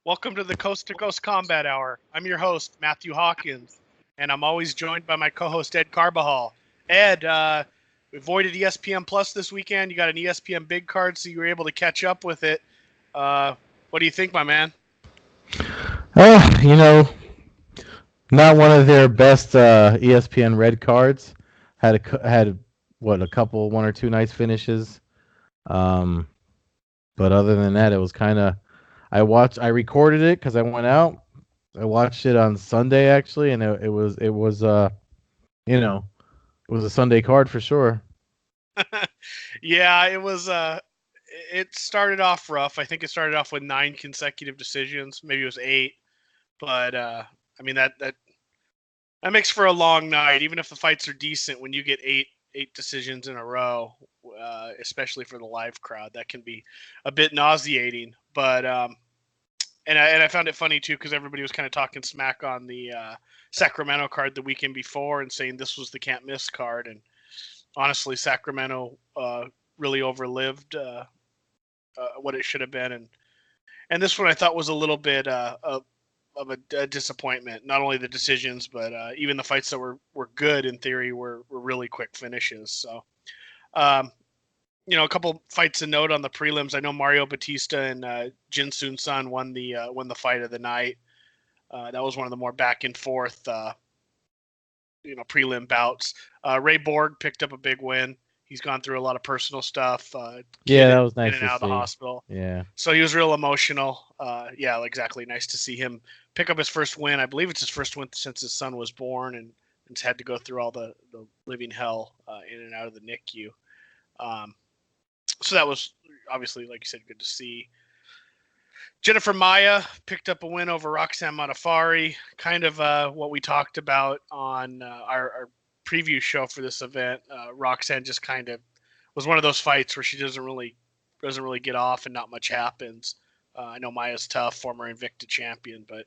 Welcome to the Coast-to-Coast Combat Hour. I'm your host, Matthew Hawkins, and I'm always joined by my co-host, Ed Carbajal. Ed, we avoided ESPN Plus this weekend. You got an ESPN big card, so you were able to catch up with it. What do you think, my man? Oh, not one of their best ESPN red cards. Had what a couple, one or two nice finishes. Um, but other than that, it was kind of. I recorded it because I went out. I watched it on Sunday actually, and you know it was a Sunday card for sure. Yeah, it was. It started off rough. I think it started off with 9 consecutive decisions. Maybe it was 8, but I mean that makes for a long night. Even if the fights are decent, when you get eight decisions in a row, especially for the live crowd, that can be a bit nauseating. But and I found it funny too because everybody was kind of talking smack on the Sacramento card the weekend before and saying this was the can't miss card. And honestly, Sacramento really overlived what it should have been, and this one I thought was a little bit of a disappointment. Not only the decisions, but even the fights that were good in theory were really quick finishes. So, um, a couple fights to note on the prelims. I know Mario Batista and Jin Soon Sun won the fight of the night. That was one of the more back and forth prelim bouts. Ray Borg picked up a big win. He's gone through a lot of personal stuff. Yeah, Kid that was in nice and to out of the see. hospital. Yeah. So he was real emotional. Yeah, exactly. Nice to see him pick up his first win. I believe it's his first win since his son was born, and has had to go through all the living hell in and out of the NICU. Um, so that was obviously, like you said, good to see. Jennifer Maya picked up a win over Roxanne Modaffari, kind of what we talked about on our preview show for this event. Roxanne just kind of was one of those fights where she doesn't really get off and not much happens. I know Maya's tough, former Invicta champion, but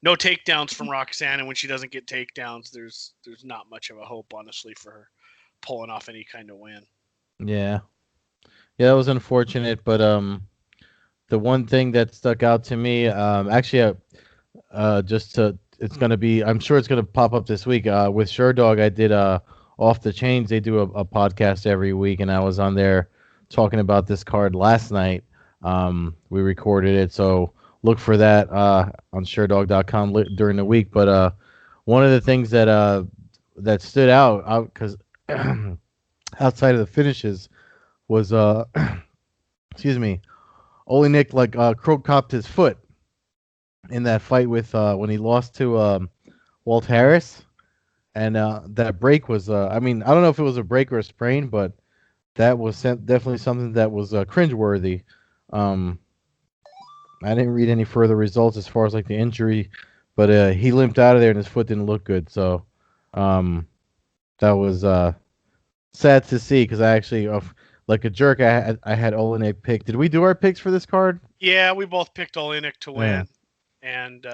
no takedowns from Roxanne, and when she doesn't get takedowns, there's not much of a hope, honestly, for her pulling off any kind of win. Yeah. Yeah, that was unfortunate, but the one thing that stuck out to me, actually, just to it's gonna be I'm sure it's gonna pop up this week. With Sherdog, I did Off the Chains. They do a podcast every week, and I was on there talking about this card last night. We recorded it, so look for that on Sherdog.com during the week. But one of the things that stood out because outside of the finishes was excuse me, Olenek like croak copped his foot in that fight with when he lost to Walt Harris, and that break was I mean I don't know if it was a break or a sprain, but that was definitely something that was cringeworthy. Um, I didn't read any further results as far as like the injury, but he limped out of there and his foot didn't look good. So um, that was sad to see because I actually like a jerk I had Olenek picked. Did we do our picks for this card? Yeah, we both picked Olenek to Yeah, win, and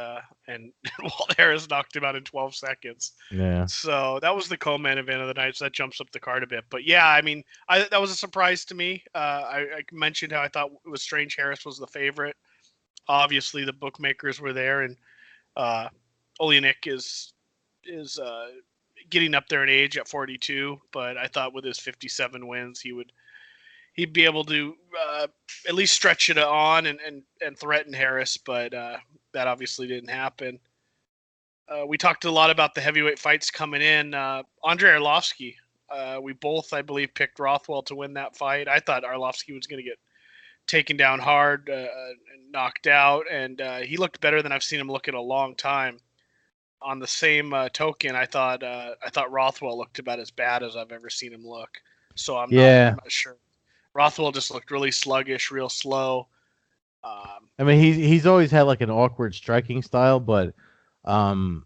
Walt Harris knocked him out in 12 seconds. yeah, So that was the co-main event of the night. So that jumps up the card a bit. But yeah, I mean, that was a surprise to me. I mentioned how I thought it was strange Harris was the favorite. Obviously, the bookmakers were there, and uh, Olenek is getting up there in age at 42. But I thought with his 57 wins, he'd be able to at least stretch it on and threaten Harris. But that obviously didn't happen. We talked a lot about the heavyweight fights coming in. Andre Arlovsky, we both, I believe, picked Rothwell to win that fight. I thought Arlovsky was going to get taken down hard and knocked out, and he looked better than I've seen him look in a long time. On the same token, I thought Rothwell looked about as bad as I've ever seen him look. So I'm not yeah. I'm not sure. Rothwell just looked really sluggish, real slow. Um, I mean, he's always had like an awkward striking style, but um,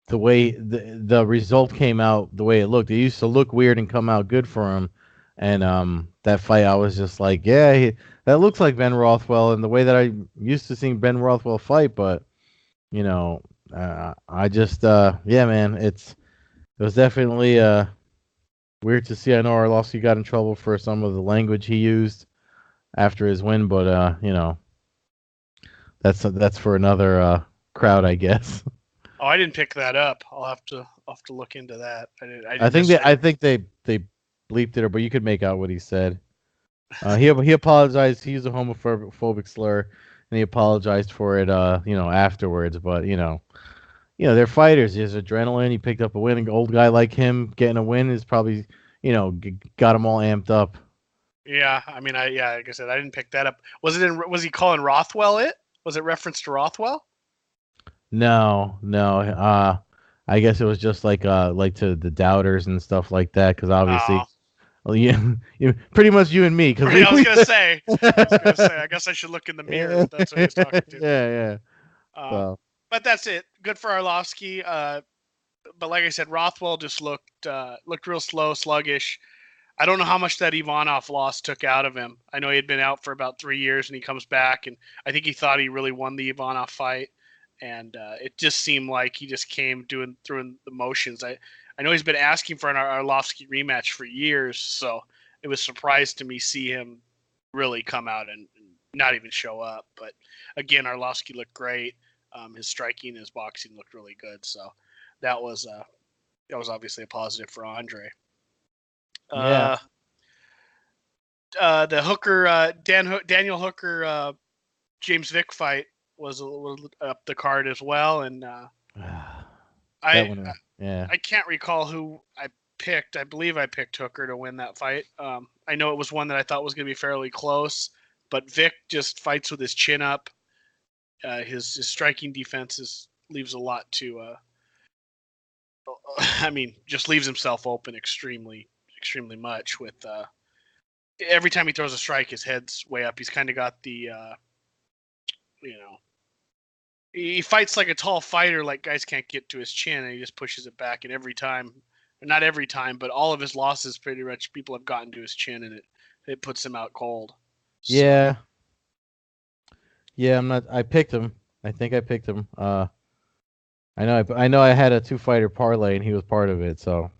the way the result came out, the way it looked, it used to look weird and come out good for him. And that fight, I was just like, yeah, that looks like Ben Rothwell, and the way that I used to seeing Ben Rothwell fight. But you know, I just yeah, man, it was definitely weird to see. I know Arlovsky got in trouble for some of the language he used after his win, but that's for another crowd, I guess. Oh, I didn't pick that up. I'll have to look into that. I I didn't think they necessarily. I think they bleeped it, but you could make out what he said. He apologized. He used a homophobic slur, and he apologized for it. Afterwards. But they're fighters. There's adrenaline. He picked up a win. An old guy like him getting a win is probably got him all amped up. Yeah, I mean, like I said, I didn't pick that up. Was he calling Rothwell it? Was it reference to Rothwell? No, no. I guess it was just like to the doubters and stuff like that. Because Oh, obviously, well, yeah, pretty much you and me. Because right. I was we gonna say. I was gonna say. I guess I should look in the mirror yeah, if that's what he was talking to. yeah. Um, So but that's it. Good for Arlovsky. But like I said, Rothwell just looked real slow, sluggish. I don't know how much that Ivanov loss took out of him. I know he had been out for about 3 years, and he comes back, and I think he thought he really won the Ivanov fight, and it just seemed like he just came through the motions. I know he's been asking for an Arlovsky rematch for years, so it was surprised to me see him really come out and not even show up. But again, Arlovsky looked great. His striking, his boxing looked really good. So that was uh, that was obviously a positive for Andre. yeah. Uh, the Hooker Daniel Hooker James Vick fight was a little up the card as well, and That I one, yeah. I can't recall who I picked. I believe I picked Hooker to win that fight. I know it was one that I thought was going to be fairly close, but Vick just fights with his chin up. His striking defenses leaves a lot to. I mean, just leaves himself open extremely much with every time he throws a strike, his head's way up. He's kind of got the, you know, he fights like a tall fighter, like guys can't get to his chin, and he just pushes it back. And every time, not every time, but all of his losses, pretty much people have gotten to his chin, and it puts him out cold. So Yeah. Yeah, I'm not. I picked him. I think I picked him. I know I had a two fighter parlay and he was part of it. So,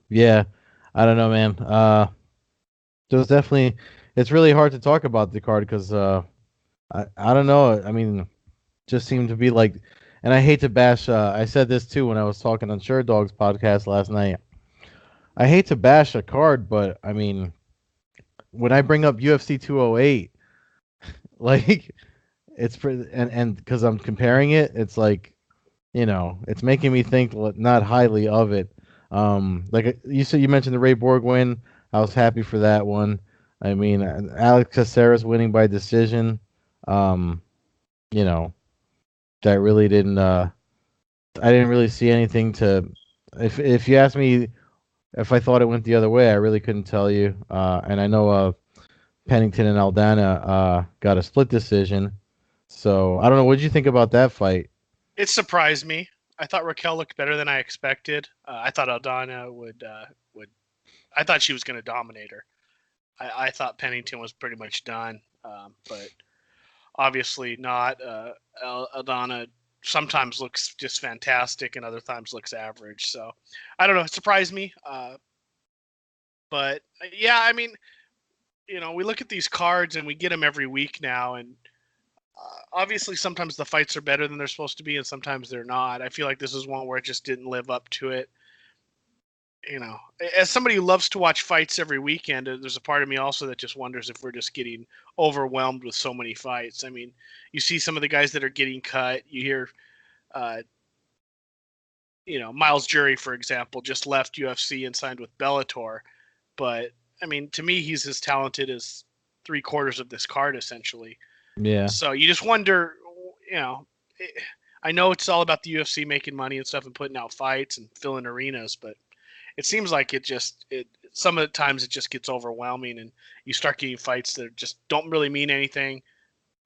yeah, I don't know, man. There's definitely. It's really hard to talk about the card because I don't know. I mean, just seemed to be like, and I hate to bash. I said this too when I was talking on Sure Dog's podcast last night. I hate to bash a card, but I mean, when I bring up UFC 208, like it's for and because I'm comparing it, it's like it's making me think not highly of it. Like you mentioned the Ray Borg win. I was happy for that one. I mean, Alex Caceres winning by decision. Um, you know, that really didn't. I didn't really see anything to. If you ask me if I thought it went the other way, I really couldn't tell you. And I know Pennington and Aldana got a split decision. So I don't know. What did you think about that fight? it surprised me. I thought Raquel looked better than I expected. I thought Aldana would. I thought she was going to dominate her. I thought Pennington was pretty much done, but obviously not. Aldana sometimes looks just fantastic and other times looks average. So I don't know. It surprised me. But yeah, I mean, we look at these cards and we get them every week now, and obviously sometimes the fights are better than they're supposed to be, and sometimes they're not. I feel like this is one where it just didn't live up to it. As somebody who loves to watch fights every weekend, there's a part of me also that just wonders if we're just getting overwhelmed with so many fights. I mean, you see some of the guys that are getting cut. You hear, uh, Miles Jury, for example, just left UFC and signed with Bellator. But I mean, to me, he's as talented as three-quarters of this card, essentially. Yeah. So you just wonder, you know, I know it's all about the UFC making money and stuff and putting out fights and filling arenas, but it seems like it some of the times it just gets overwhelming and you start getting fights that just don't really mean anything.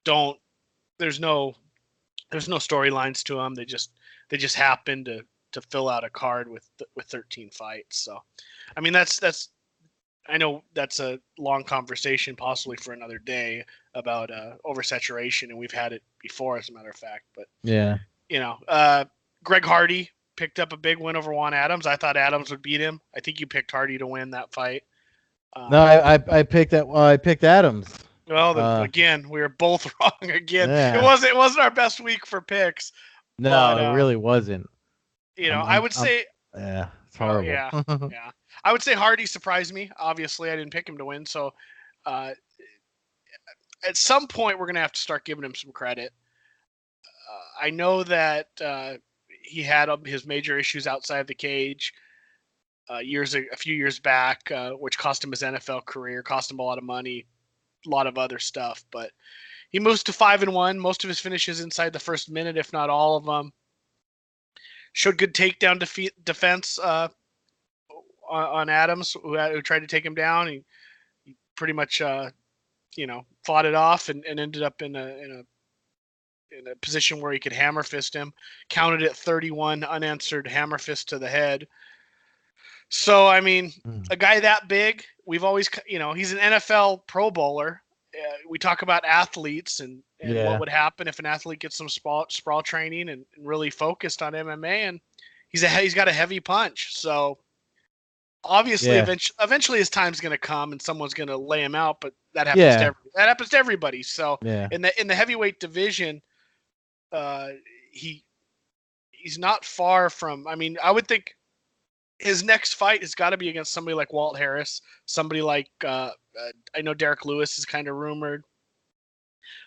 Don't there's no storylines to them. They just happen to fill out a card with 13 fights. So, I mean that's I know that's a long conversation, possibly for another day, about oversaturation, and we've had it before, as a matter of fact. But Yeah. you know, Greg Hardy picked up a big win over Juan Adams. I thought Adams would beat him. I think you picked Hardy to win that fight. No, I picked that. Well, I picked Adams. Well, again, we were both wrong again. Yeah. It wasn't our best week for picks, No, but it really wasn't. I would say, yeah, it's well, horrible. yeah, I would say Hardy surprised me. Obviously, I didn't pick him to win, so uh, at some point we're gonna have to start giving him some credit. I know that he had his major issues outside the cage a few years back, which cost him his NFL career, cost him a lot of money, a lot of other stuff. But he moves to 5-1. Most of his finishes inside the first minute, if not all of them. Showed good takedown defense on Adams, who tried to take him down. He pretty much fought it off and ended up in a position where he could hammer fist him. Counted at 31 unanswered hammer fist to the head. So I mean, a guy that big, we've always he's an NFL Pro Bowler. We talk about athletes and what would happen if an athlete gets some sprawl training and really focused on MMA, and he's got a heavy punch. So obviously, eventually his time's going to come and someone's going to lay him out. But that happens to everybody. So in the heavyweight division, he's not far from. I mean, I would think his next fight has got to be against somebody like Walt Harris, somebody like I know Derek Lewis is kind of rumored.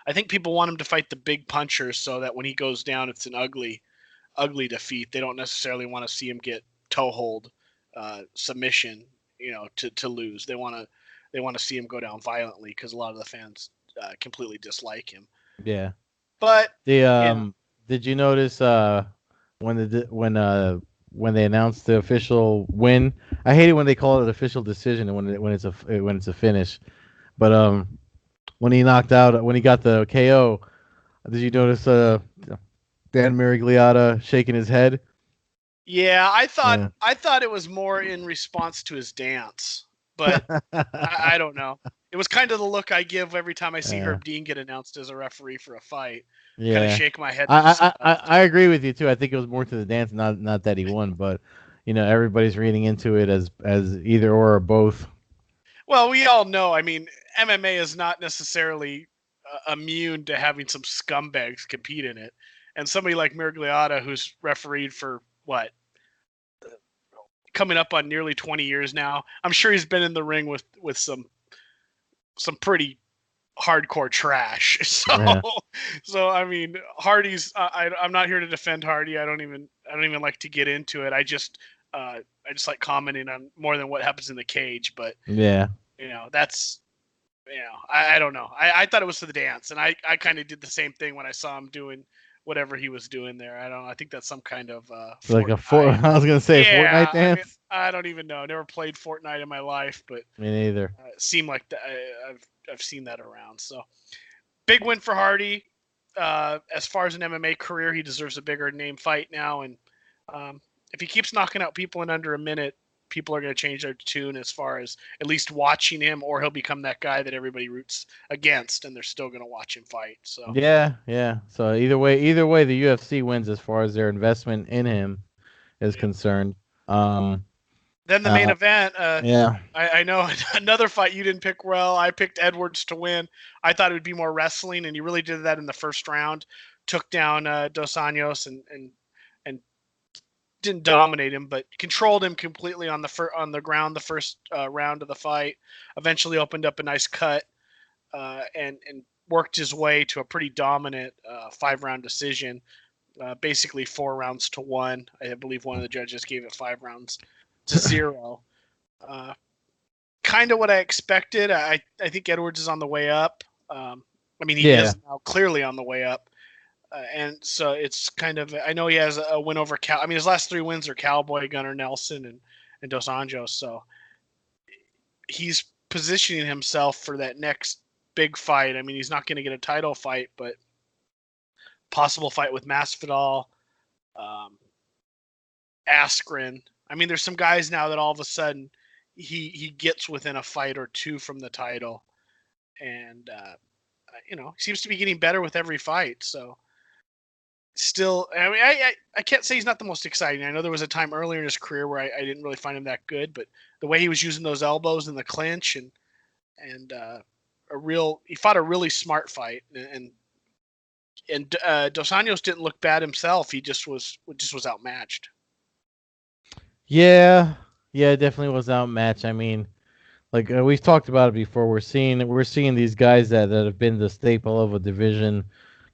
I think people want him to fight the big punchers so that when he goes down, it's an ugly defeat. They don't necessarily want to see him get toe hold, submission, to lose. They want to see him go down violently because a lot of the fans completely dislike him. Yeah. But did you notice when they announced the official win? I hate it when they call it an official decision and when it's a finish. But when he got the KO, did you notice Dan Miragliotta shaking his head? Yeah, I thought it was more in response to his dance, but I don't know. It was kind of the look I give every time I see Herb Dean get announced as a referee for a fight. Yeah, kind of shake my head. I agree with you too. I think it was more to the dance, not that he won, but everybody's reading into it as either or both. Well, we all know. I mean, MMA is not necessarily immune to having some scumbags compete in it, and somebody like Miragliotta, who's refereed for what, coming up on nearly 20 years now. I'm sure he's been in the ring with some pretty hardcore trash. So I mean, Hardy's. I'm not here to defend Hardy. I don't even like to get into it. I just like commenting on more than what happens in the cage. But that's I don't know. I thought it was to the dance, and I kind of did the same thing when I saw him doing whatever he was doing there. I don't know. I think that's some kind of like a I was gonna say Fortnite dance. I don't even know. I never played Fortnite in my life, but me neither. It seemed like I've seen that around. So big win for Hardy. As far as an MMA career, he deserves a bigger name fight now. And if he keeps knocking out people in under a minute, people are going to change their tune as far as at least watching him, or he'll become that guy that everybody roots against, and they're still going to watch him fight. So yeah. So either way, the UFC wins as far as their investment in him is concerned. Then the main event. I know another fight you didn't pick well. I picked Edwards to win. I thought it would be more wrestling, and he really did that in the first round. Took down Dos Anjos and didn't dominate him, but controlled him completely on the ground the first round of the fight. Eventually opened up a nice cut and worked his way to a pretty dominant 5-round decision. Basically 4 rounds to 1. I believe one of the judges gave it 5 rounds to 0. Kind of what I expected. I think Edwards is on the way up. I mean, he is now clearly on the way up. And so it's kind of, I know he has a win over I mean, his last 3 wins are Cowboy, Gunnar Nelson, and Dos Anjos. So he's positioning himself for that next big fight. I mean, he's not going to get a title fight, but possible fight with Masvidal, Askren. I mean, there's some guys now that all of a sudden he gets within a fight or 2 from the title, and seems to be getting better with every fight. So still, I mean, I can't say he's not the most exciting. I know there was a time earlier in his career where I didn't really find him that good, but the way he was using those elbows in the clinch and he fought a really smart fight, and Dos Anjos didn't look bad himself. He just was outmatched. Yeah, yeah, it definitely was outmatched. I mean, like we've talked about it before. We're seeing these guys that have been the staple of a division.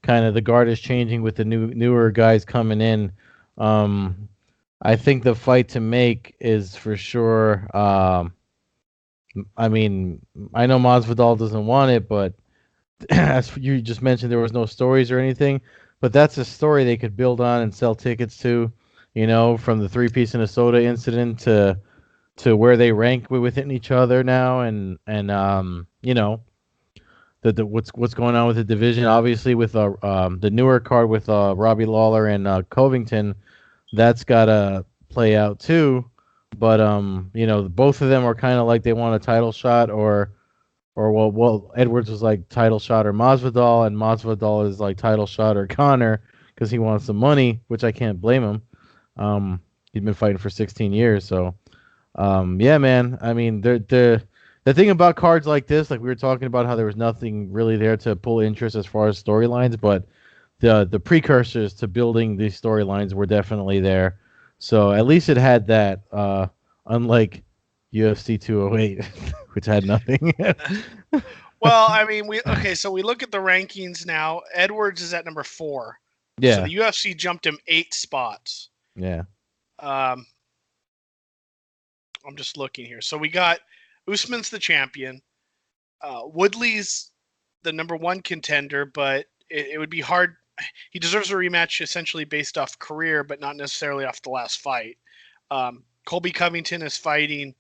Kind of the guard is changing with the newer guys coming in. Um, I think the fight to make is for sure. I mean, I know Masvidal doesn't want it, but as you just mentioned, there was no stories or anything. But that's a story they could build on and sell tickets to. You know, from the three-piece Minnesota incident to where they rank within each other now, and you know what's going on with the division. Obviously, with the newer card with Robbie Lawler and Covington, that's gotta play out too. But you know, both of them are kind of like they want a title shot, or well, Edwards was like title shot or Masvidal, and Masvidal is like title shot or Connor because he wants the money, which I can't blame him. He's been fighting for 16 years, so yeah, man. I mean, the thing about cards like this, like we were talking about, how there was nothing really there to pull interest as far as storylines, but the precursors to building these storylines were definitely there. So at least it had that, unlike UFC 208, which had nothing. Well, I mean, so we look at the rankings now. Edwards is at number 4, so Yeah, the UFC jumped him 8 spots. yeah, Um, I'm just looking here. So we got Usman's the champion. Woodley's the number 1 contender, but it would be hard. He deserves a rematch essentially based off career, but not necessarily off the last fight. Colby Covington is fighting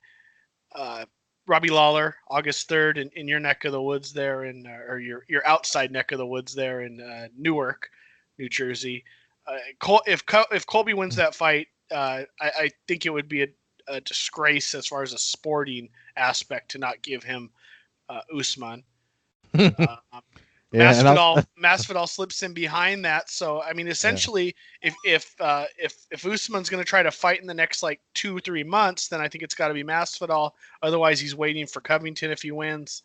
Robbie Lawler August 3rd in your neck of the woods there, or your outside neck of the woods there in Newark, New Jersey. If Colby wins that fight, I think it would be a disgrace as far as a sporting aspect to not give him Usman. Uh, yeah. And Masvidal slips in behind that. So I mean, yeah, essentially, if Usman's going to try to fight in the next like 2-3 months, then I think it's got to be Masvidal. Otherwise, he's waiting for Covington if he wins.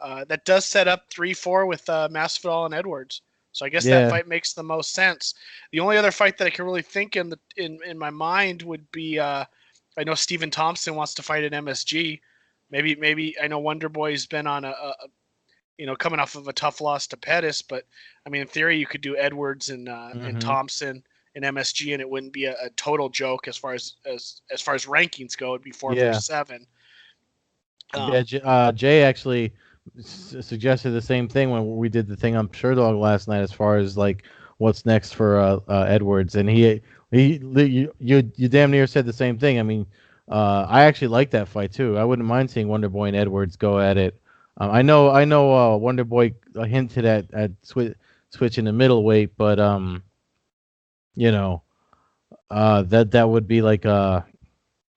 That does set up 3-4 with Masvidal and Edwards. So I guess that yeah, fight makes the most sense. The only other fight that I can really think in my mind would be I know Stephen Thompson wants to fight at MSG. Maybe I know Wonder Boy's been on a coming off of a tough loss to Pettis, but I mean, in theory, you could do Edwards and hmm Thompson in MSG, and it wouldn't be a total joke as far as rankings go. It'd be 4 yeah. versus 7. Yeah, Um, Jay actually suggested the same thing when we did the thing on Sherdog last night, as far as like what's next for Edwards, and you damn near said the same thing. I mean, I actually like that fight too. I wouldn't mind seeing Wonder Boy and Edwards go at it. I know, Wonder Boy hinted at switching to middleweight, but you know, that would be like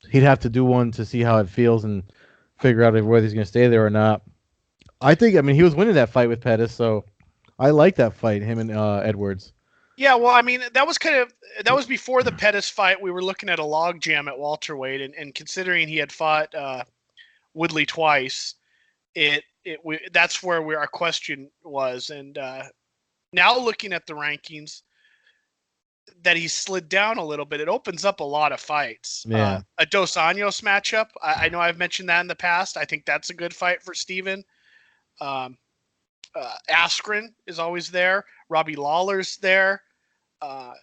he'd have to do one to see how it feels and figure out whether he's going to stay there or not. I mean, he was winning that fight with Pettis, so I like that fight, him and Edwards. yeah, well, I mean, that was before the Pettis fight. We were looking at a log jam at welterweight, and considering he had fought Woodley twice, that's where our question was. And now looking at the rankings, that he slid down a little bit, it opens up a lot of fights. Yeah. A Dos Anjos matchup, I know I've mentioned that in the past. I think that's a good fight for Steven. Um, Askren is always there. Robbie Lawler's there. Uh,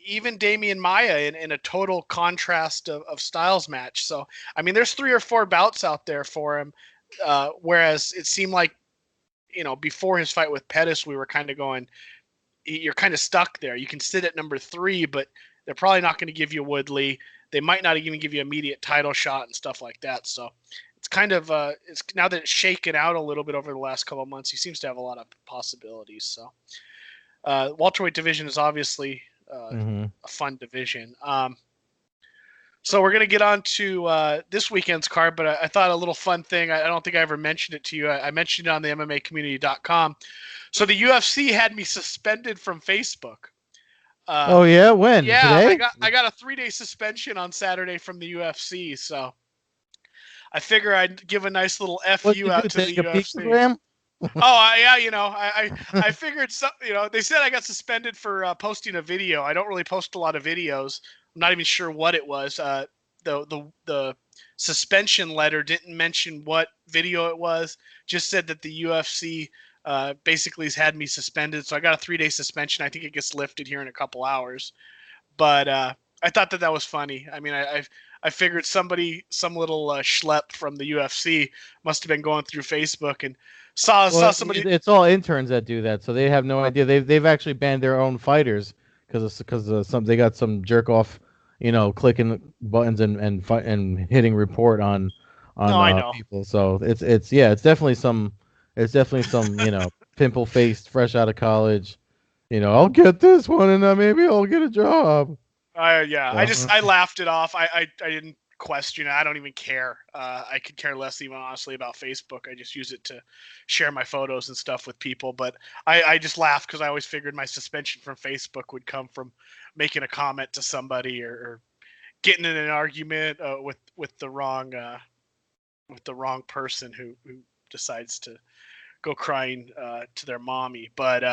Even Damian Maya in a total contrast of styles match. So, I mean, there's 3 or 4 bouts out there for him. Whereas it seemed like, before his fight with Pettis, we were kind of going, you're kind of stuck there. You can sit at number 3, but they're probably not going to give you Woodley. They might not even give you immediate title shot and stuff like that. So it's kind of it's now that it's shaken out a little bit over the last couple of months. He seems to have a lot of possibilities. So welterweight division is obviously hmm a fun division. So we're going to get on to this weekend's card, but I thought a little fun thing. I don't think I ever mentioned it to you. I mentioned it on the MMAcommunity.com. So the UFC had me suspended from Facebook. Oh yeah, when Yeah, today? I got a 3-day suspension on Saturday from the UFC. So I figure I'd give a nice little What'd fu you do? out to the Take a UFC. picogram? Yeah, I figured they said I got suspended for posting a video. I don't really post a lot of videos. I'm not even sure what it was. The suspension letter didn't mention what video it was. Just said that the UFC basically has had me suspended. So I got a 3-day suspension. I think it gets lifted here in a couple hours. But I thought that was funny. I mean, I figured some little schlep from the UFC must have been going through Facebook and saw somebody. It's all interns that do that, so they have no idea. They've actually banned their own fighters because some they got some jerk off, clicking buttons and hitting report on No, I know. people. So it's definitely some pimple faced, fresh out of college. I'll get this one and then maybe I'll get a job. I laughed it off. I didn't question it. I don't even care. I could care less even honestly about Facebook. I just use it to share my photos and stuff with people. But I just laughed because I always figured my suspension from Facebook would come from making a comment to somebody or getting in an argument with the wrong person who decides to go crying to their mommy. But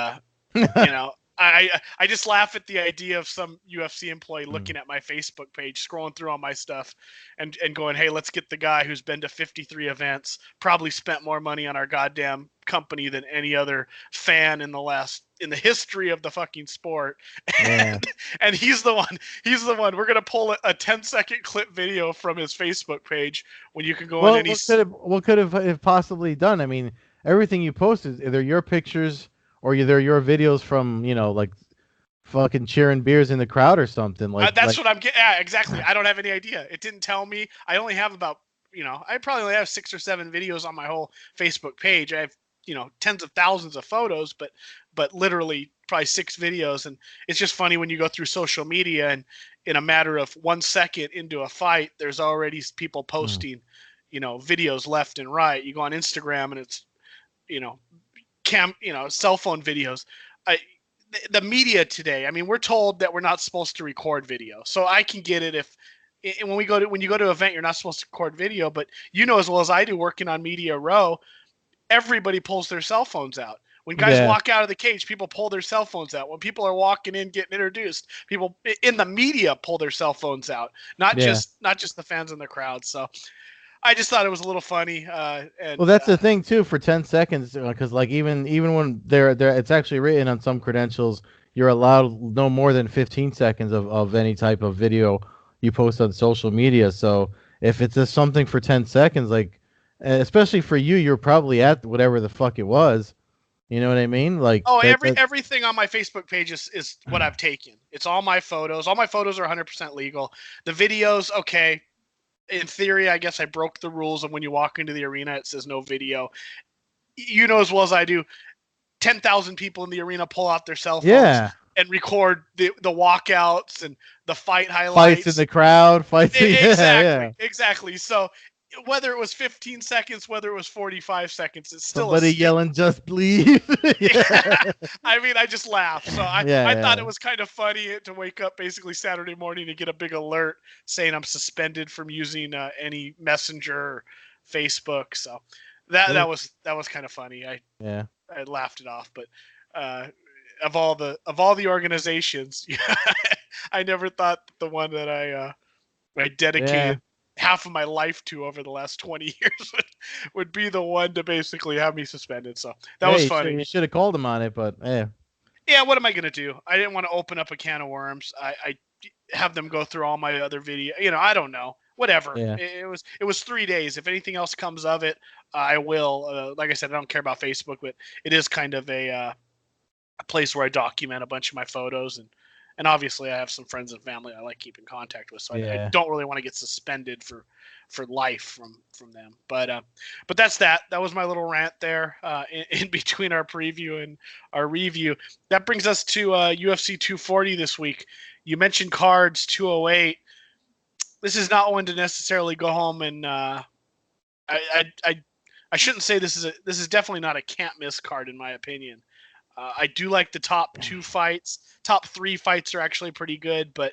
I just laugh at the idea of some UFC employee looking at my Facebook page, scrolling through all my stuff, and going, "Hey, let's get the guy who's been to 53 events, probably spent more money on our goddamn company than any other fan in the history of the fucking sport." Yeah. And he's the one. We're gonna pull a 10-second clip video from his Facebook page when you can go on any. What could have it possibly done? I mean, everything you posted, either your pictures or either your videos from like fucking cheering beers in the crowd or something That's what I'm getting. Yeah, exactly. I don't have any idea. It didn't tell me. I only have about I probably only have 6 or 7 videos on my whole Facebook page. I have tens of thousands of photos, but literally probably 6 videos. And it's just funny when you go through social media and in a matter of 1 second into a fight, there's already people posting videos left and right. You go on Instagram and it's cell phone videos. The media today, I mean, we're told that we're not supposed to record video. So I can get it when you go to an event, you're not supposed to record video, but as well as I do working on Media Row, everybody pulls their cell phones out. When guys walk out of the cage, people pull their cell phones out. When people are walking in, getting introduced, people in the media pull their cell phones out. Not just the fans in the crowd. So I just thought it was a little funny. Well, that's the thing too. For 10 seconds, because like even when they're it's actually written on some credentials, you're allowed no more than 15 seconds of any type of video you post on social media. So if it's just something for 10 seconds, like especially for you, you're probably at whatever the fuck it was. You know what I mean? Like everything on my Facebook page is what I've taken. It's all my photos. All my photos are 100% legal. The videos, okay. In theory, I guess I broke the rules of when you walk into the arena, it says no video. As well as I do, 10,000 people in the arena pull out their cell phones and record the walkouts and the fight highlights. Fights in the crowd. Exactly. So whether it was 15 seconds, whether it was 45 seconds, it's still somebody yelling, "Just leave." I mean, I just laughed. So I thought it was kind of funny to wake up basically Saturday morning and get a big alert saying I'm suspended from using any messenger or Facebook. So that was kind of funny. I laughed it off, but of all the organizations, I never thought the one that I dedicated half of my life to over the last 20 years would be the one to basically have me suspended. So that was funny. You should have called him on it, but yeah, what am I gonna do? I didn't want to open up a can of worms. I have them go through all my other video. I don't know. Whatever. Yeah. It was 3 days. If anything else comes of it, I will. Like I said, I don't care about Facebook, but it is kind of a place where I document a bunch of my photos and obviously I have some friends and family I like keeping contact with, so I don't really want to get suspended for life from them. But that's that. That was my little rant there in between our preview and our review. That brings us to UFC 240 this week. You mentioned cards 208. This is not one to necessarily go home and I shouldn't say this is definitely not a can't miss card in my opinion. I do like the top 2 fights. Top 3 fights are actually pretty good, but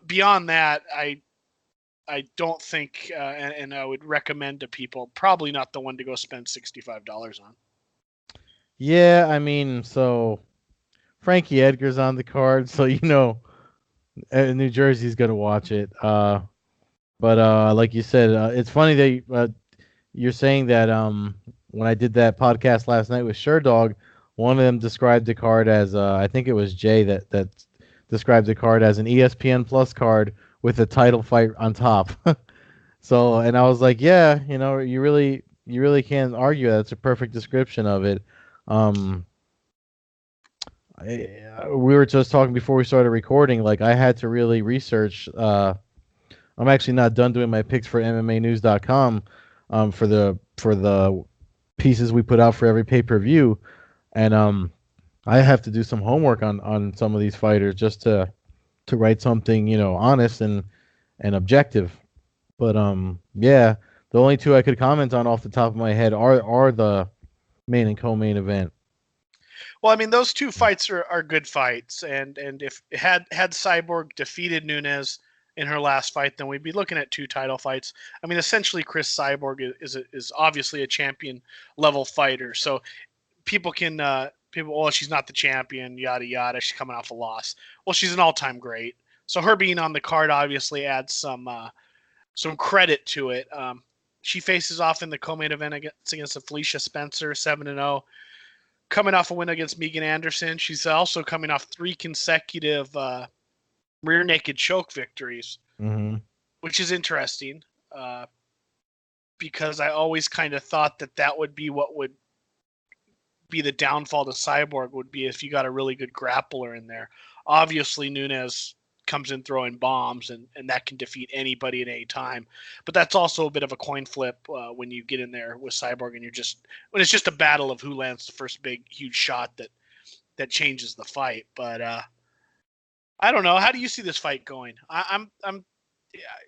beyond that, I don't think, and I would recommend to people, probably not the one to go spend $65 on. Yeah, I mean, so Frankie Edgar's on the card, so New Jersey's gonna watch it. But like you said, it's funny that you're saying that when I did that podcast last night with Sherdog, one of them described the card as I think it was Jay that described the card as an ESPN Plus card with a title fight on top. So, and I was like, yeah, you really can't argue that. It's a perfect description of it. Um, we were just talking before we started recording. Like, I had to really research. I'm actually not done doing my picks for MMAnews.com for the pieces we put out for every pay-per-view, and I have to do some homework on some of these fighters just to write something honest and objective. But yeah, the only two I could comment on off the top of my head are the main and co-main event. Well, I mean, those two fights are good fights, and if had Cyborg defeated Nunes in her last fight, then we'd be looking at two title fights. I mean, essentially, Chris Cyborg is obviously a champion level fighter, so people can well, she's not the champion, yada yada. She's coming off a loss. Well, she's an all-time great, so her being on the card obviously adds some credit to it. She faces off in the co-main event against Felicia Spencer, 7-0. Coming off a win against Megan Anderson. She's also coming off 3 consecutive rear naked choke victories, which is interesting because I always kind of thought that would be what would be the downfall to Cyborg, would be if you got a really good grappler in there. Obviously, Nunes comes in throwing bombs, and that can defeat anybody at any time. But that's also a bit of a coin flip when you get in there with Cyborg, and when it's just a battle of who lands the first big, huge shot that changes the fight. But I don't know. How do you see this fight going?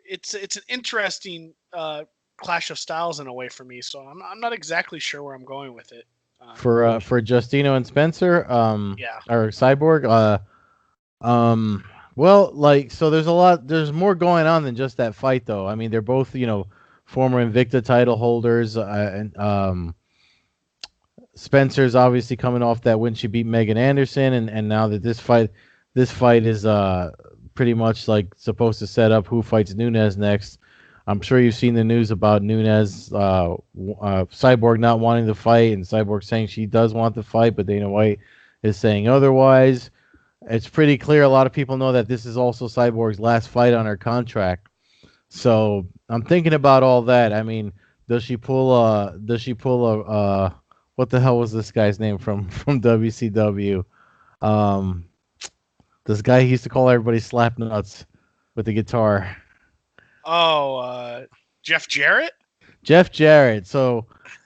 It's an interesting clash of styles in a way for me, so I'm not exactly sure where I'm going with it. For Justino and Spencer, yeah, or Cyborg, well, like, so there's more going on than just that fight, though. I mean, they're both, former Invicta title holders, and Spencer's obviously coming off that win. She beat Megan Anderson, and now that this fight is pretty much like supposed to set up who fights Nunes next. I'm sure you've seen the news about Nunes, Cyborg not wanting to fight, and Cyborg saying she does want to fight, but Dana White is saying otherwise. It's pretty clear. A lot of people know that this is also Cyborg's last fight on her contract. So I'm thinking about all that. I mean, does she pull a what the hell was this guy's name from WCW? This guy he used to call everybody Slapnuts with the guitar. Oh, Jeff Jarrett? Jeff Jarrett. So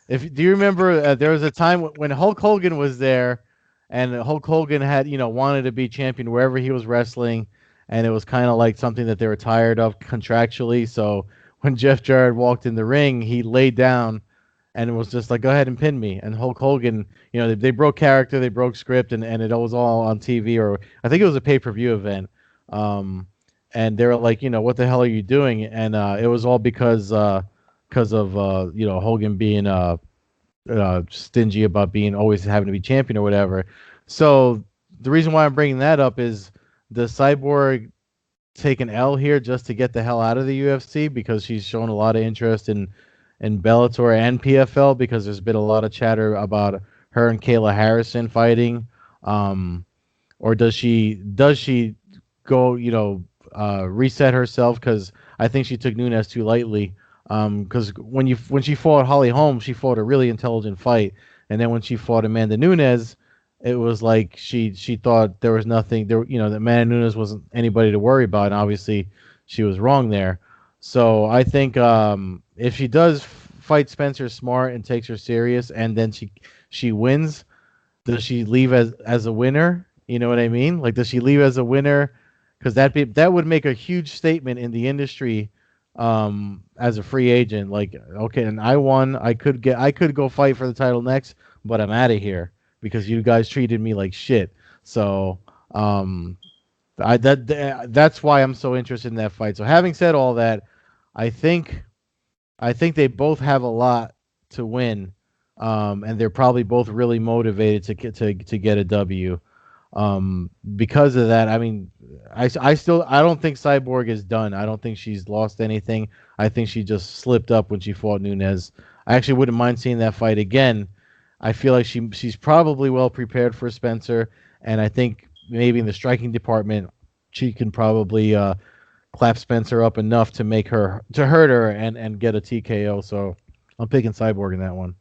do you remember there was a time when Hulk Hogan was there, and Hulk Hogan had, wanted to be champion wherever he was wrestling, and it was kind of like something that they were tired of contractually. So when Jeff Jarrett walked in the ring, he laid down and it was just like, go ahead and pin me. And Hulk Hogan, they broke character, they broke script, and it was all on TV, or I think it was a pay-per-view event. And they were like, what the hell are you doing? And it was all because of Hogan being stingy about being always having to be champion or whatever. So the reason why I'm bringing that up is, does Cyborg take an L here just to get the hell out of the UFC, because she's shown a lot of interest in Bellator and PFL, because there's been a lot of chatter about her and Kayla Harrison fighting, or does she go reset herself, because I think she took Nunes too lightly. Because when she fought Holly Holm, she fought a really intelligent fight, and then when she fought Amanda Nunes, it was like she thought there was nothing there. That Amanda Nunes wasn't anybody to worry about, and obviously she was wrong there. So I think if she does fight Spencer Smart and takes her serious, and then she wins, does she leave as a winner? You know what I mean? Like, does she leave as a winner? Because that would make a huge statement in the industry. As a free agent, like, okay, and I won. I could go fight for the title next, but I'm out of here because you guys treated me like shit. So, that's why I'm so interested in that fight. So, having said all that, I think they both have a lot to win, and they're probably both really motivated to get a W. Because of that, I mean, I don't think Cyborg is done. I don't think she's lost anything. I think she just slipped up when she fought Nunes. I actually wouldn't mind seeing that fight again. I feel like she's probably well prepared for Spencer, and I think maybe in the striking department, she can probably clap Spencer up enough to hurt her and get a TKO. So I'm picking Cyborg in that one.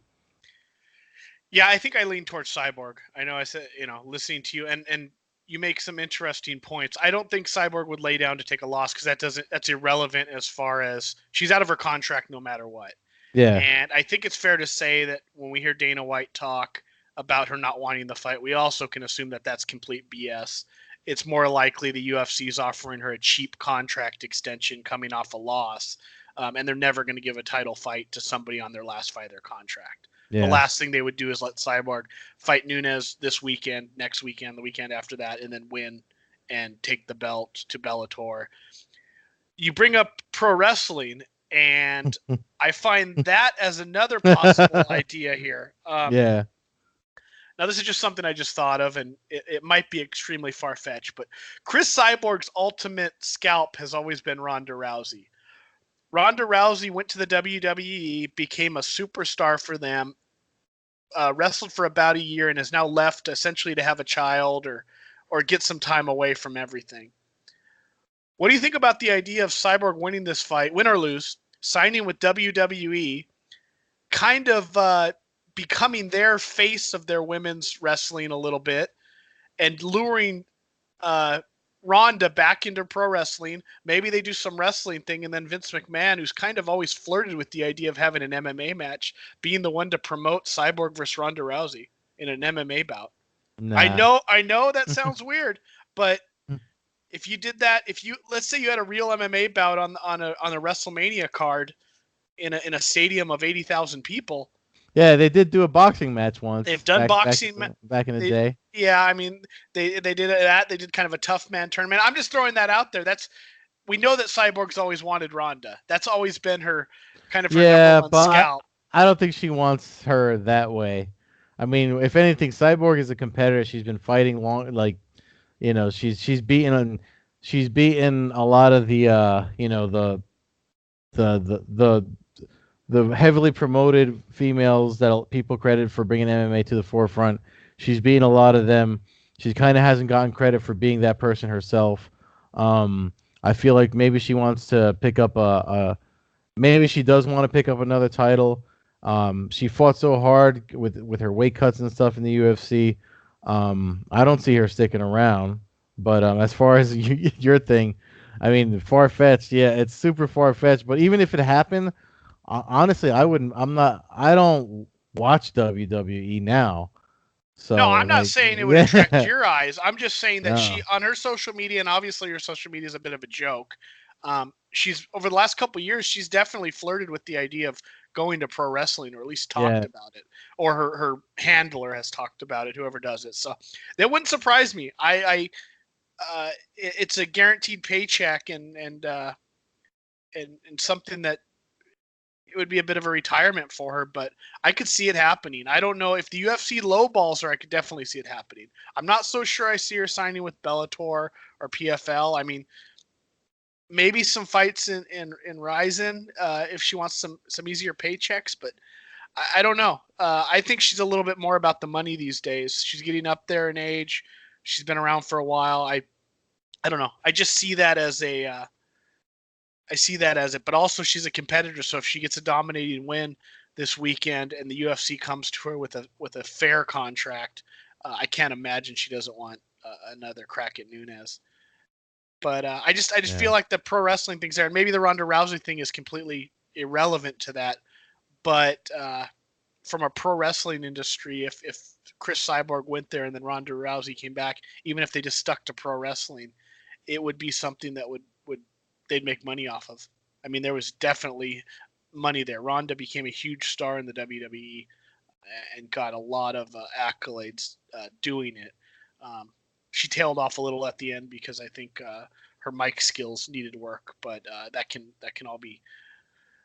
Yeah, I think I lean towards Cyborg. I know I said, listening to you and you make some interesting points. I don't think Cyborg would lay down to take a loss because that's irrelevant as far as she's out of her contract no matter what. Yeah, And I think it's fair to say that when we hear Dana White talk about her not wanting the fight, we also can assume that that's complete BS. It's more likely the UFC is offering her a cheap contract extension coming off a loss, and they're never going to give a title fight to somebody on their last fight of their contract. The yeah, last thing they would do is let Cyborg fight Nunes this weekend, next weekend, the weekend after that, and then win and take the belt to Bellator. You bring up pro wrestling, and I find that as another possible idea here. yeah. Now, this is just something I just thought of, and it might be extremely far fetched, but Chris Cyborg's ultimate scalp has always been Ronda Rousey. Ronda Rousey went to the WWE, became a superstar for them, wrestled for about a year, and has now left essentially to have a child or get some time away from everything. What do you think about the idea of Cyborg winning this fight, win or lose, signing with WWE, kind of becoming their face of their women's wrestling a little bit, and luring Ronda back into pro wrestling? Maybe they do some wrestling thing, and then Vince McMahon, who's kind of always flirted with the idea of having an MMA match, being the one to promote Cyborg versus Ronda Rousey in an MMA bout. Nah. I know that sounds weird, but if you did that, if you let's say you had a real MMA bout on a WrestleMania card in a stadium of 80,000 people, Yeah, they did do a boxing match they've once done back boxing. back in the They, day. yeah, I mean they did that. They did kind of a tough man tournament. I'm just throwing that out there. We know that Cyborg's always wanted Ronda. That's always been her kind of her number Yeah, one but scalp. I don't think she wants her that way. I mean, if anything, Cyborg is a competitor. She's been fighting long, like she's beaten a lot of the the the the the heavily promoted females that people credit for bringing MMA to the forefront. She's beaten a lot of them. She kind of hasn't gotten credit for being that person herself. I feel like maybe she wants to pick up maybe she does want to pick up another title. She fought so hard with her weight cuts and stuff in the UFC. I don't see her sticking around. But as far as your thing, I mean, far fetched. Yeah, it's super far fetched. But even if it happened, honestly, I wouldn't. I'm not. I don't watch WWE now. No, So I'm not like, saying it would attract yeah, your eyes. I'm just saying that she no, on her social media, and obviously her social media is a bit of a joke. She's over the last couple of years, she's definitely flirted with the idea of going to pro wrestling, or at least talked yeah, about it, or her handler has talked about it, whoever does it. So that wouldn't surprise me. It's a guaranteed paycheck, and something that it would be a bit of a retirement for her, but I could see it happening. I don't know if the UFC lowballs her. I could definitely see it happening. I'm not so sure I see her signing with Bellator or PFL. I mean, maybe some fights in Ryzen if she wants some easier paychecks, but I don't know. I think she's a little bit more about the money these days. She's getting up there in age. She's been around for a while. I don't know. I just see that as I see that as it, but also she's a competitor. So if she gets a dominating win this weekend and the UFC comes to her with a fair contract, I can't imagine she doesn't want another crack at Nunes. But I just yeah, feel like the pro wrestling thing's there, and maybe the Ronda Rousey thing is completely irrelevant to that. But from a pro wrestling industry, if Chris Cyborg went there and then Ronda Rousey came back, even if they just stuck to pro wrestling, it would be something that would they'd make money off of. I mean, there was definitely money there. Ronda became a huge star in the WWE and got a lot of accolades doing it. Um, she tailed off a little at the end because I think her mic skills needed work, but that can all be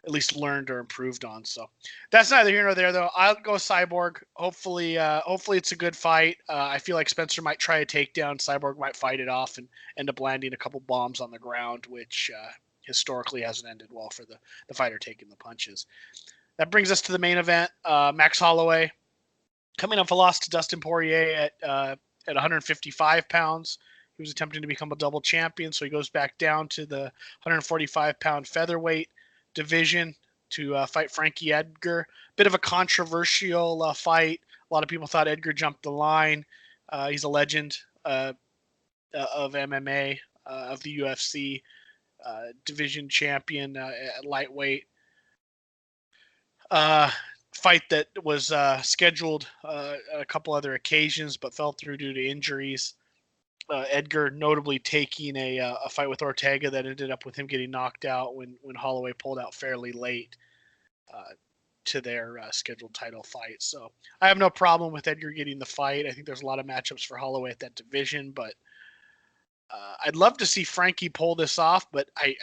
at least learned or improved on. So that's neither here nor there, though. I'll go Cyborg. Hopefully it's a good fight. I feel like Spencer might try a takedown. Cyborg might fight it off and end up landing a couple bombs on the ground, which historically hasn't ended well for the fighter taking the punches. That brings us to the main event. Max Holloway coming off a loss to Dustin Poirier at 155 pounds. He was attempting to become a double champion, so he goes back down to the 145-pound featherweight division to fight Frankie Edgar. Bit of a controversial fight. A lot of people thought Edgar jumped the line. He's a legend of MMA, of the UFC, division champion at lightweight. Fight that was scheduled a couple other occasions but fell through due to injuries. Edgar notably taking a fight with Ortega that ended up with him getting knocked out when Holloway pulled out fairly late to their scheduled title fight. So I have no problem with Edgar getting the fight. I think there's a lot of matchups for Holloway at that division, but I'd love to see Frankie pull this off, but I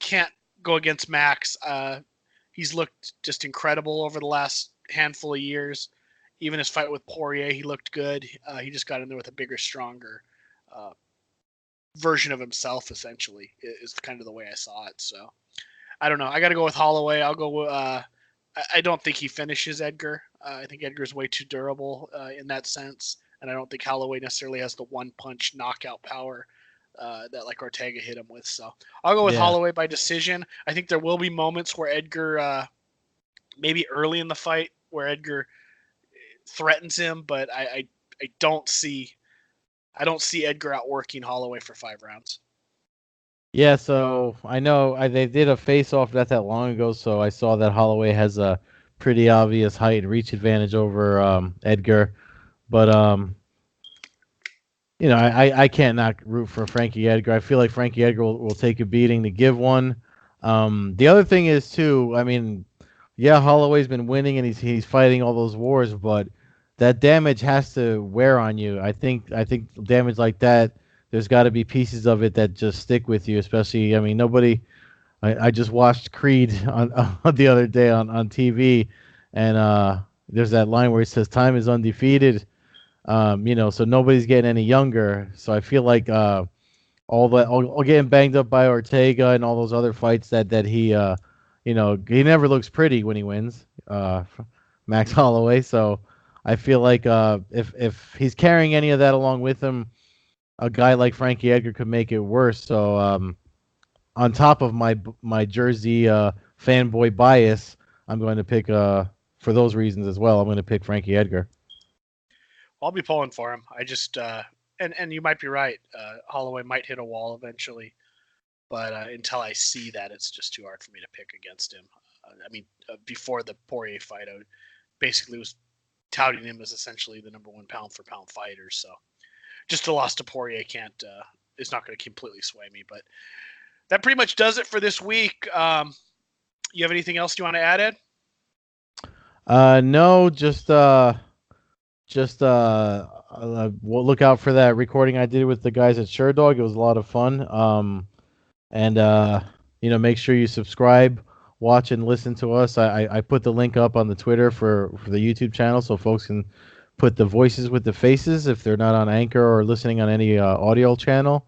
can't go against Max. He's looked just incredible over the last handful of years. Even his fight with Poirier, he looked good. He just got in there with a bigger, stronger version of himself, essentially, is kind of the way I saw it. So I don't know. I got to go with Holloway. I'll go. I don't think he finishes Edgar. I think Edgar's way too durable in that sense. And I don't think Holloway necessarily has the one-punch knockout power that like Ortega hit him with. So I'll go with Holloway by decision. I think there will be moments where Edgar, maybe early in the fight, where Edgar threatens him, but I don't see Edgar outworking Holloway for 5 rounds. Yeah, so I know they did a face-off not that long ago, so I saw that Holloway has a pretty obvious height and reach advantage over Edgar, but I can't not root for Frankie Edgar. I feel like Frankie Edgar will take a beating to give one. The other thing is too, I mean, yeah, Holloway's been winning and he's fighting all those wars, but that damage has to wear on you. I think damage like that, there's got to be pieces of it that just stick with you. Especially, I mean, nobody. I just watched Creed on the other day on TV, and there's that line where it says "Time is undefeated." So nobody's getting any younger. So I feel like all getting banged up by Ortega and all those other fights that he he never looks pretty when he wins. Max Holloway. So I feel like if he's carrying any of that along with him, a guy like Frankie Edgar could make it worse. So on top of my Jersey fanboy bias, I'm going to pick for those reasons as well. I'm going to pick Frankie Edgar. I'll be pulling for him. I just and you might be right. Holloway might hit a wall eventually, but until I see that, it's just too hard for me to pick against him. Before the Poirier fight, I basically was touting him as essentially the number 1 pound for pound fighter. So just a loss to Poirier is not going to completely sway me. But that pretty much does it for this week. You have anything else you want to add, Ed? No, just we'll look out for that recording I did with the guys at SureDog. It was a lot of fun. And make sure you subscribe, watch, and listen to us. I put the link up on the Twitter for the YouTube channel so folks can put the voices with the faces if they're not on Anchor or listening on any audio channel.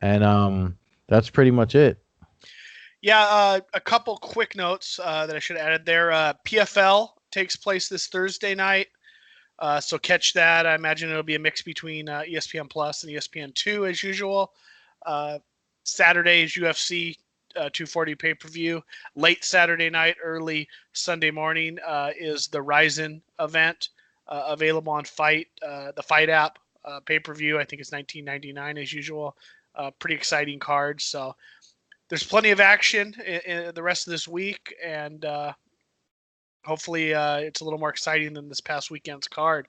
And that's pretty much it. Yeah, a couple quick notes that I should have added there. PFL takes place this Thursday night. So catch that. I imagine it'll be a mix between ESPN Plus and ESPN2 as usual. Saturday is UFC 240 pay-per-view. Late Saturday night, early Sunday morning is the Ryzen event available on the Fight app pay-per-view. I think it's $19.99 as usual. Pretty exciting card. So there's plenty of action in the rest of this week, and hopefully it's a little more exciting than this past weekend's card.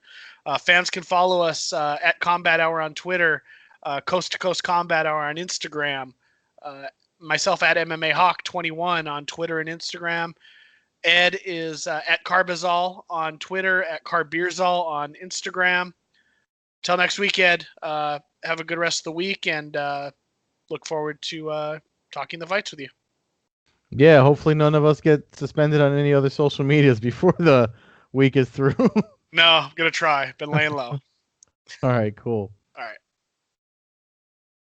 Fans can follow us at Combat Hour on Twitter, Coast-to-Coast Combat Hour on Instagram, myself at MMA Hawk 21 on Twitter and Instagram. Ed is at Carbazol on Twitter, at Carbeerzol on Instagram. Till next week, Ed, have a good rest of the week, and look forward to talking the fights with you. Yeah, hopefully none of us get suspended on any other social medias before the week is through. No, I'm gonna try. Been laying low. All right, cool.